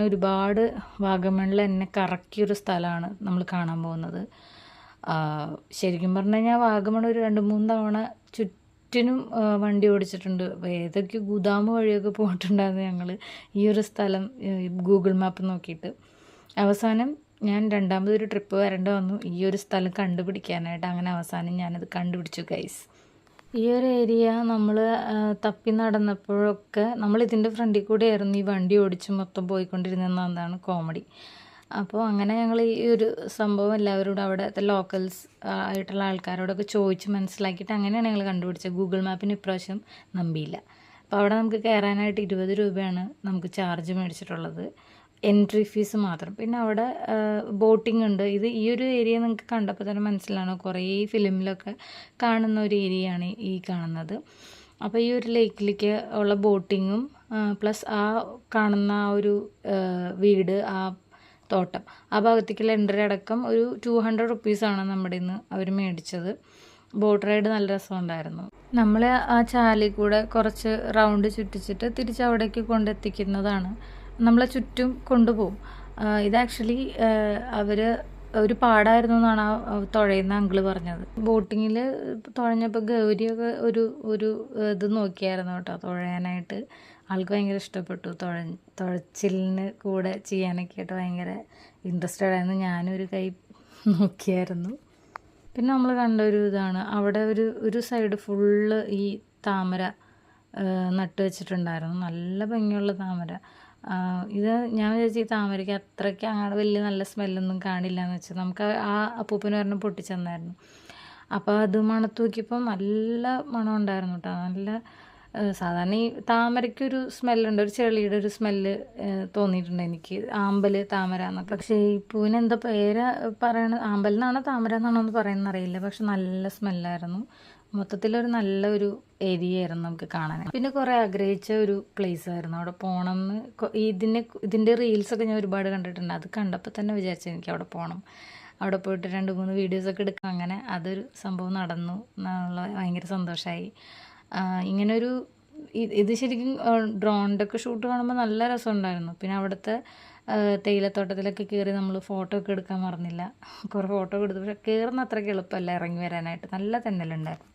ഒരുപാട് വാഗമണ്ണിൽ എന്നെ കറക്കിയൊരു സ്ഥലമാണ് നമ്മൾ കാണാൻ പോകുന്നത്. ശരിക്കും പറഞ്ഞു കഴിഞ്ഞാൽ വാഗമൺ ഒരു 2-3 തവണ ചുറ്റിനും വണ്ടി ഓടിച്ചിട്ടുണ്ട്. ഏതൊക്കെ ഗുദാമ് വഴിയൊക്കെ പോയിട്ടുണ്ടായിരുന്നു ഞങ്ങൾ ഈ ഒരു സ്ഥലം ഗൂഗിൾ മാപ്പ് നോക്കിയിട്ട്. അവസാനം ഞാൻ രണ്ടാമതൊരു ട്രിപ്പ് വരേണ്ടി വന്നു ഈ ഒരു സ്ഥലം കണ്ടുപിടിക്കാനായിട്ട്. അങ്ങനെ അവസാനം ഞാനത് കണ്ടുപിടിച്ചു ഗൈസ്. ഈ ഒരു ഏരിയ നമ്മൾ തപ്പി നടന്നപ്പോഴൊക്കെ നമ്മളിതിൻ്റെ ഫ്രണ്ടിൽ കൂടെയായിരുന്നു ഈ വണ്ടി ഓടിച്ച് മൊത്തം പോയിക്കൊണ്ടിരുന്നതാണ് കോമഡി. അപ്പോൾ അങ്ങനെ ഞങ്ങൾ ഈ ഒരു സംഭവം എല്ലാവരോടും അവിടുത്തെ ലോക്കൽസ് ആയിട്ടുള്ള ആൾക്കാരോടൊക്കെ ചോദിച്ച് മനസ്സിലാക്കിയിട്ട് അങ്ങനെയാണ് ഞങ്ങൾ കണ്ടുപിടിച്ചത്. ഗൂഗിൾ മാപ്പിന് ഇപ്രാവശ്യം നമ്പിയില്ല. അപ്പോൾ അവിടെ നമുക്ക് കയറാനായിട്ട് 20 രൂപയാണ് നമുക്ക് ചാർജ് മേടിച്ചിട്ടുള്ളത്, എൻട്രി ഫീസ് മാത്രം. പിന്നെ അവിടെ ബോട്ടിംഗ് ഉണ്ട്. ഈ ഒരു ഏരിയ നിങ്ങൾക്ക് കണ്ടപ്പോൾ തന്നെ മനസ്സിലാണ്, കുറേ ഫിലിമിലൊക്കെ കാണുന്ന ഒരു ഏരിയയാണ് ഈ കാണുന്നത്. അപ്പോൾ ഈ ഒരു ലേക്കിലേക്ക് ഉള്ള ബോട്ടിങ്ങും പ്ലസ് ആ കാണുന്ന ആ ഒരു വീട്, ആ തോട്ടം, ആ ഭാഗത്തേക്കുള്ള എൻട്രി അടക്കം ഒരു 200 റുപ്പീസാണ് നമ്മുടെ ഇന്ന് അവർ മേടിച്ചത്. ബോട്ട് റൈഡ് നല്ല രസമുണ്ടായിരുന്നു. നമ്മൾ ആ ചാലിൽ കൂടെ കുറച്ച് റൗണ്ട് ചുറ്റിച്ചിട്ട് തിരിച്ച് അവിടേക്ക് കൊണ്ടെത്തിക്കുന്നതാണ്. നമ്മളെ ചുറ്റും കൊണ്ടുപോകും. ഇത് ആക്ച്വലി അവർ ഒരു പാടായിരുന്നു എന്നാണ് ആ തുഴയുന്ന അങ്കിള് പറഞ്ഞത്. ബോട്ടിങ്ങിൽ തുഴഞ്ഞപ്പോൾ ഗൗരിയൊക്കെ ഒരു ഇത് നോക്കിയായിരുന്നു കേട്ടോ തുഴയാനായിട്ട്. ആൾക്ക് ഭയങ്കര ഇഷ്ടപ്പെട്ടു. തുഴച്ചിലിന് കൂടെ ചെയ്യാനൊക്കെ ആയിട്ട് ഭയങ്കര ഇൻട്രസ്റ്റഡ് ആയിരുന്നു. ഞാനൊരു കൈ നോക്കിയായിരുന്നു. പിന്നെ നമ്മൾ കണ്ട ഒരു ഇതാണ്, അവിടെ ഒരു സൈഡ് ഫുള്ള് ഈ താമര നട്ട് വെച്ചിട്ടുണ്ടായിരുന്നു. നല്ല ഭംഗിയുള്ള താമര. ഇത് ഞാൻ വിചാരിച്ചു ഈ താമരയ്ക്ക് അത്രയ്ക്ക് അങ്ങനെ വലിയ നല്ല സ്മെല്ലൊന്നും കാണില്ല എന്ന് വെച്ചാൽ നമുക്ക് ആ അപ്പൂപ്പന് ഒരെണ്ണം പൊട്ടിച്ചെന്നായിരുന്നു. അപ്പോൾ അത് മണത്ത് നോക്കിയപ്പോൾ നല്ല മണം ഉണ്ടായിരുന്നു കേട്ടോ. നല്ല സാധാരണ ഈ താമരയ്ക്കൊരു സ്മെല്ലുണ്ട്, ഒരു ചെളിയുടെ ഒരു സ്മെല്ല് തോന്നിയിട്ടുണ്ട് എനിക്ക്, ആമ്പൽ താമര എന്നൊക്കെ. പക്ഷേ ഈ പൂവിന് എന്താ പേര് പറയണത്, ആമ്പൽ എന്നാണോ താമര എന്നാണോ എന്ന് പറയുന്നത് അറിയില്ല. പക്ഷെ നല്ല സ്മെല്ലായിരുന്നു. മൊത്തത്തിലൊരു നല്ലൊരു ഏരിയ ആയിരുന്നു നമുക്ക് കാണാൻ. പിന്നെ കുറേ ആഗ്രഹിച്ച ഒരു പ്ലേസ് ആയിരുന്നു, അവിടെ പോകണം എന്ന്. ഇതിൻ്റെ റീൽസൊക്കെ ഞാൻ ഒരുപാട് കണ്ടിട്ടുണ്ട്. അത് കണ്ടപ്പോൾ തന്നെ വിചാരിച്ചു എനിക്ക് അവിടെ പോകണം. അവിടെ പോയിട്ട് 2-3 വീഡിയോസൊക്കെ എടുക്കാം. അങ്ങനെ അതൊരു സംഭവം നടന്നു എന്നുള്ള ഭയങ്കര സന്തോഷമായി. ഇങ്ങനൊരു ഇത് ശരിക്കും ഡ്രോണിൻ്റെ ഒക്കെ ഷൂട്ട് കാണുമ്പോൾ നല്ല രസമുണ്ടായിരുന്നു. പിന്നെ അവിടുത്തെ തേയിലത്തോട്ടത്തിലൊക്കെ കയറി നമ്മൾ ഫോട്ടോ ഒക്കെ എടുക്കാൻ മറന്നില്ല. കുറേ ഫോട്ടോ ഒക്കെ എടുത്തു. പക്ഷേ കയറുന്ന അത്രയ്ക്ക് എളുപ്പമല്ല ഇറങ്ങി വരാനായിട്ട്. നല്ല തെന്നലുണ്ടായിരുന്നു.